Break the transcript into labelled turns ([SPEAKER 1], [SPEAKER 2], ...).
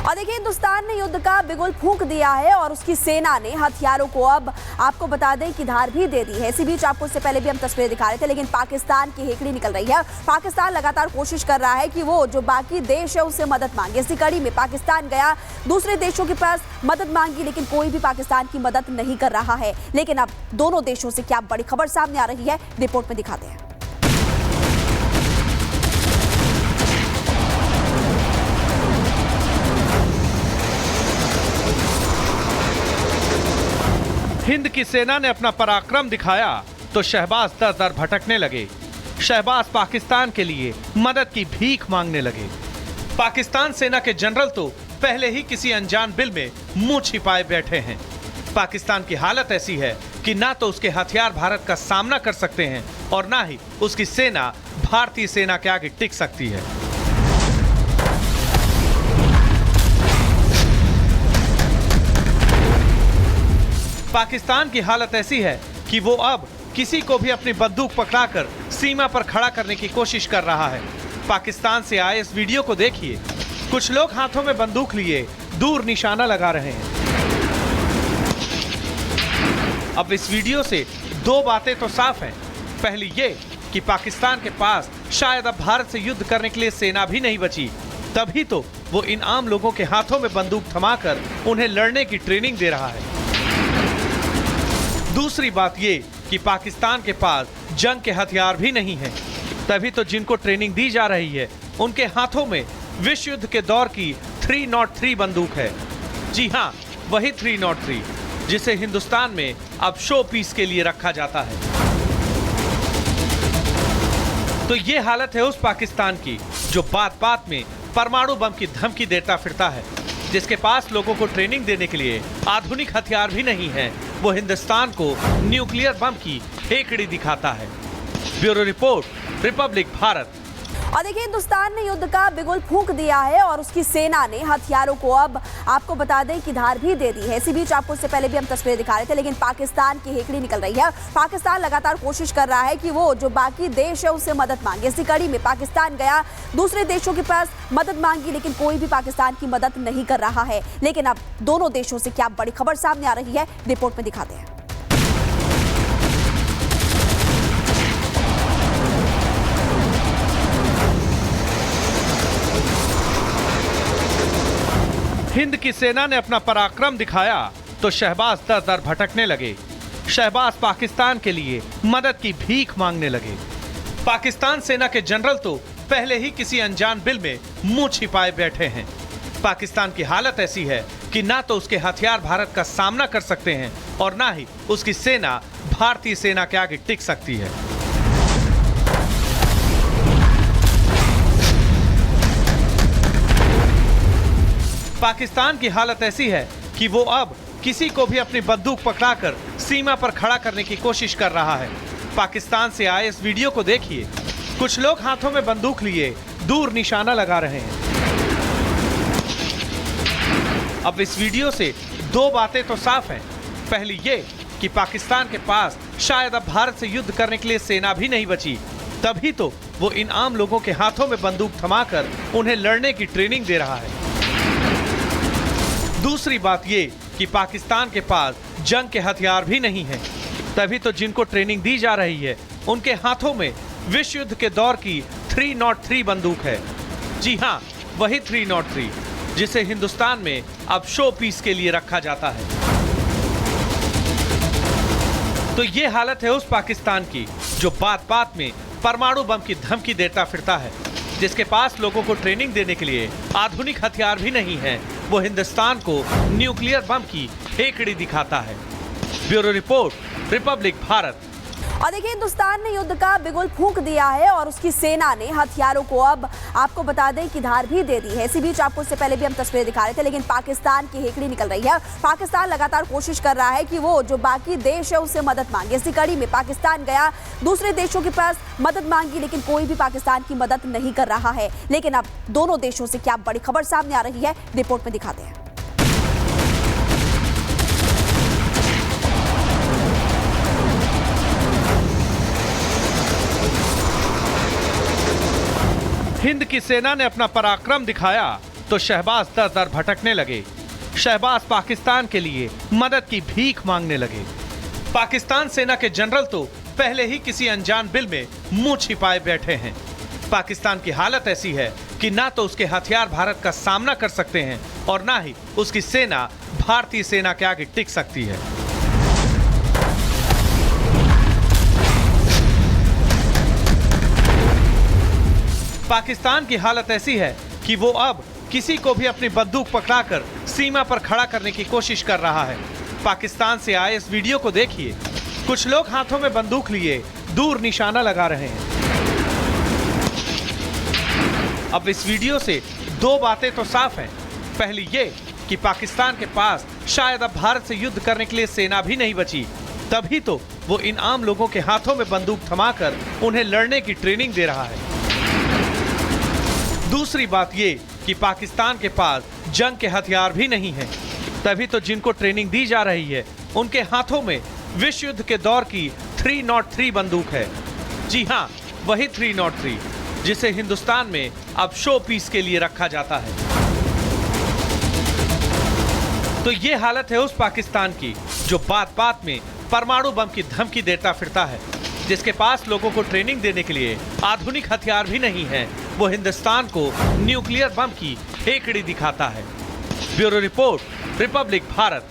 [SPEAKER 1] और देखिए, हिंदुस्तान ने युद्ध का बिगुल फूंक दिया है और उसकी सेना ने हथियारों को अब आपको बता दें कि धार भी दे दी है। इसी बीच आपको इससे पहले भी हम तस्वीरें दिखा रहे थे, लेकिन पाकिस्तान की हेकड़ी निकल रही है। पाकिस्तान लगातार कोशिश कर रहा है कि वो जो बाकी देश है उससे मदद मांगे। इसी कड़ी में पाकिस्तान गया, दूसरे देशों के पास मदद मांगी, लेकिन कोई भी पाकिस्तान की मदद नहीं कर रहा है। लेकिन अब दोनों देशों से क्या बड़ी खबर सामने आ रही है, रिपोर्ट में दिखाते हैं।
[SPEAKER 2] हिंद की सेना ने अपना पराक्रम दिखाया तो शहबाज दर दर भटकने लगे। शहबाज पाकिस्तान के लिए मदद की भीख मांगने लगे। पाकिस्तान सेना के जनरल तो पहले ही किसी अनजान बिल में मुंह छिपाए बैठे हैं। पाकिस्तान की हालत ऐसी है कि ना तो उसके हथियार भारत का सामना कर सकते हैं और ना ही उसकी सेना भारतीय सेना के आगे टिक सकती है। पाकिस्तान की हालत ऐसी है कि वो अब किसी को भी अपनी बंदूक पकड़ाकर सीमा पर खड़ा करने की कोशिश कर रहा है। पाकिस्तान से आए इस वीडियो को देखिए। कुछ लोग हाथों में बंदूक लिए दूर निशाना लगा रहे हैं। अब इस वीडियो से दो बातें तो साफ हैं। पहली ये कि पाकिस्तान के पास शायद अब भारत से युद्ध करने के लिए सेना भी नहीं बची, तभी तो वो इन आम लोगों के हाथों में बंदूक थमाकर उन्हें लड़ने की ट्रेनिंग दे रहा है। दूसरी बात ये कि पाकिस्तान के पास जंग के हथियार भी नहीं हैं, तभी तो जिनको ट्रेनिंग दी जा रही है उनके हाथों में विश्व युद्ध के दौर की 303 बंदूक है। जी हाँ, वही 303 जिसे हिंदुस्तान में अब शो पीस के लिए रखा जाता है। तो ये हालत है उस पाकिस्तान की जो बात बात में परमाणु बम की धमकी देता फिरता है, जिसके पास लोगों को ट्रेनिंग देने के लिए आधुनिक हथियार भी नहीं है। वो हिंदुस्तान को न्यूक्लियर बम की हेकड़ी दिखाता है। Bureau report, Republic Bharat.
[SPEAKER 1] और देखिए, हिंदुस्तान ने युद्ध का बिगुल फूंक दिया है और उसकी सेना ने हथियारों को अब आपको बता दें कि धार भी दे दी है। इसी बीच आपको इससे पहले भी हम तस्वीरें दिखा रहे थे, लेकिन पाकिस्तान की हेकड़ी निकल रही है। पाकिस्तान लगातार कोशिश कर रहा है कि वो जो बाकी देश है उससे मदद मांगे। इसी कड़ी में पाकिस्तान गया, दूसरे देशों के पास मदद मांगी, लेकिन कोई भी पाकिस्तान की मदद नहीं कर रहा है। लेकिन अब दोनों देशों से क्या बड़ी खबर सामने आ रही है, रिपोर्ट में दिखाते हैं।
[SPEAKER 2] हिंद की सेना ने अपना पराक्रम दिखाया तो शहबाज दर दर भटकने लगे। शहबाज पाकिस्तान के लिए मदद की भीख मांगने लगे। पाकिस्तान सेना के जनरल तो पहले ही किसी अनजान बिल में मुंह छिपाए बैठे हैं। पाकिस्तान की हालत ऐसी है कि ना तो उसके हथियार भारत का सामना कर सकते हैं और ना ही उसकी सेना भारतीय सेना के आगे टिक सकती है। पाकिस्तान की हालत ऐसी है कि वो अब किसी को भी अपनी बंदूक पकड़ाकर सीमा पर खड़ा करने की कोशिश कर रहा है। पाकिस्तान से आए इस वीडियो को देखिए। कुछ लोग हाथों में बंदूक लिए दूर निशाना लगा रहे हैं। अब इस वीडियो से दो बातें तो साफ हैं। पहली ये कि पाकिस्तान के पास शायद अब भारत से युद्ध करने के लिए सेना भी नहीं बची, तभी तो वो इन आम लोगों के हाथों में बंदूक थमाकर उन्हें लड़ने की ट्रेनिंग दे रहा है। दूसरी बात ये कि पाकिस्तान के पास जंग के हथियार भी नहीं हैं, तभी तो जिनको ट्रेनिंग दी जा रही है उनके हाथों में विश्व युद्ध के दौर की 303 बंदूक है। जी हाँ, वही 303 जिसे हिंदुस्तान में अब शो पीस के लिए रखा जाता है। तो ये हालत है उस पाकिस्तान की जो बात बात में परमाणु बम की धमकी देता फिरता है, जिसके पास लोगों को ट्रेनिंग देने के लिए आधुनिक हथियार भी नहीं है। वो हिंदुस्तान को न्यूक्लियर बम की हेकड़ी दिखाता है। Bureau report, Republic Bharat.
[SPEAKER 1] और देखिए, हिंदुस्तान ने युद्ध का बिगुल फूंक दिया है और उसकी सेना ने हथियारों को अब आपको बता दें कि धार भी दे दी है। इसी बीच आपको इससे पहले भी हम तस्वीरें दिखा रहे थे, लेकिन पाकिस्तान की हेकड़ी निकल रही है। पाकिस्तान लगातार कोशिश कर रहा है कि वो जो बाकी देश है उससे मदद मांगे। इसी कड़ी में पाकिस्तान गया, दूसरे देशों के पास मदद मांगी, लेकिन कोई भी पाकिस्तान की मदद नहीं कर रहा है। लेकिन अब दोनों देशों से क्या बड़ी खबर सामने आ रही है, रिपोर्ट में दिखाते हैं।
[SPEAKER 2] हिंद की सेना ने अपना पराक्रम दिखाया तो शहबाज दर दर भटकने लगे। शहबाज पाकिस्तान के लिए मदद की भीख मांगने लगे। पाकिस्तान सेना के जनरल तो पहले ही किसी अनजान बिल में मुंह छिपाए बैठे हैं। पाकिस्तान की हालत ऐसी है कि ना तो उसके हथियार भारत का सामना कर सकते हैं और ना ही उसकी सेना भारतीय सेना के आगे टिक सकती है। पाकिस्तान की हालत ऐसी है कि वो अब किसी को भी अपनी बंदूक पकड़ाकर सीमा पर खड़ा करने की कोशिश कर रहा है। पाकिस्तान से आए इस वीडियो को देखिए। कुछ लोग हाथों में बंदूक लिए दूर निशाना लगा रहे हैं। अब इस वीडियो से दो बातें तो साफ हैं। पहली ये कि पाकिस्तान के पास शायद अब भारत से युद्ध करने के लिए सेना भी नहीं बची, तभी तो वो इन आम लोगों के हाथों में बंदूक थमाकर उन्हें लड़ने की ट्रेनिंग दे रहा है। दूसरी बात ये कि पाकिस्तान के पास जंग के हथियार भी नहीं है, तभी तो जिनको ट्रेनिंग दी जा रही है उनके हाथों में विश्व युद्ध के दौर की 303 बंदूक है। जी हाँ, वही 303 जिसे हिंदुस्तान में अब शो पीस के लिए रखा जाता है। तो ये हालत है उस पाकिस्तान की जो बात बात में परमाणु बम की धमकी देता फिरता है, जिसके पास लोगों को ट्रेनिंग देने के लिए आधुनिक हथियार भी नहीं है। वो हिंदुस्तान को न्यूक्लियर बम की हेकड़ी दिखाता है। Bureau report, Republic Bharat.